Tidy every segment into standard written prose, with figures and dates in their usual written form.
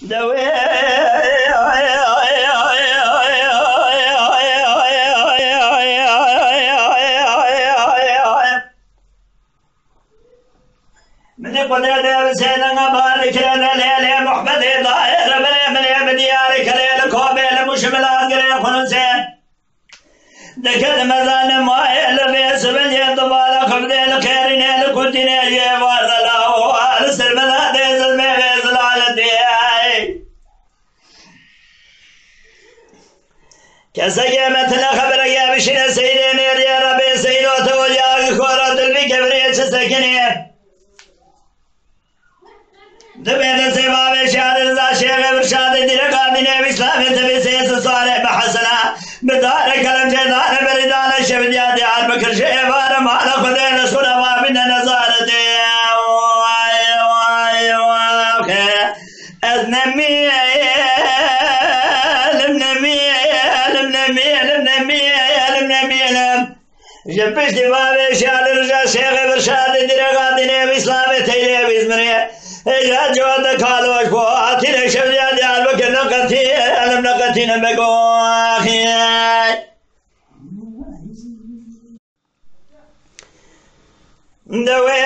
دوي من قدرة بسيدنا بارك لنا ليلة محمد ظاهر من ديارك ليلة كوبيل مشملات قريب خنوسين دكت مزان مايل بيس بني طبالا خبدي الخيرين لكنتين يجيبار ذلاو السر مذا ديز الميبيز العالتي كسي مثل خبر يا بشنا سيدين يا ربي سيدو توجاك خورات البكبرية سكنين دبيت سباب شاد الله شيخ برشاد درقا من الاسلام تبسيس صالح بحسنا بدار كلام جدار بردان شبديات يا بكر شيبار ما خذنا سلما من نزارتي واي اذنمي جبت باب شاد رجا شيخ برشاد درقا من الاسلام تيلي بزمريه يا جواد كالوش بواتي شبيان يا بكر نقتي ألم نقتي نبقوخي دوي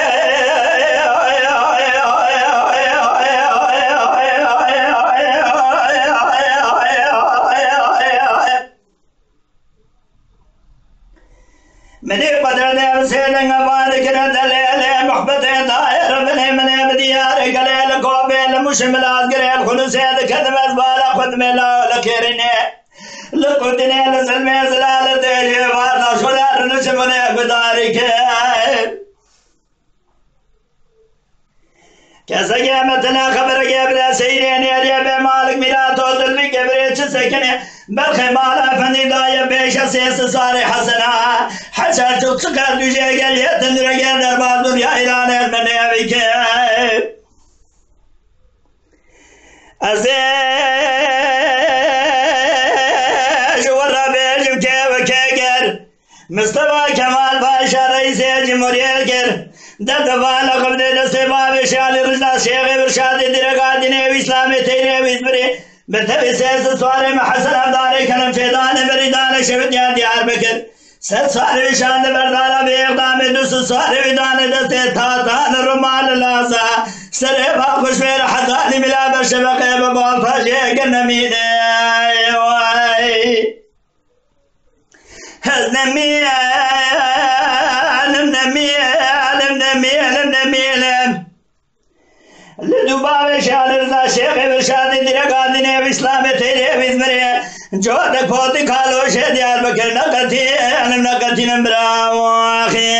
مني قدر سيدنا بارك لنا محبتين دائر من بديار قليل كوبيل مشملات قليل خلوسيد كذب أزبالا خدم الله لكيريني لقدني لسلمي زلالة جيبارنا شلار نشمني بدارك كسي مثلا خبر قبل سيرين يا مالك ميلاتو ظلمي كبريتش سكني برخي مالا فندي دايا بيش سيس صالح حسنا حسن تسكر دجي قال يتندر قال دربار دنيا إيران المني أبيك أزيج ورا بيجم كيف مصطفى كمال باشا رئيس الجمهورية الكر دفع لقب دستباب شال رجلا شيخ برشاد درقا ديني اسلامي تيني بيزبري بتبي سيس صار محسن ابداري كلام فيدان بريدان شبت يا ديار بكر سر صار شان بردانا بيقدام دوس صار ويدان دسته تاتان رمال لازا سر باخش في حداني بلا بشبقه بقول فاشي كنمي واي هزنمي لدوباب شال رضا شيخ برشاد درقا ديني بإسلام تيري بزمري جودك فوتي خالو شهد يار بكر نقتي أنا نقتي نمبرا واخي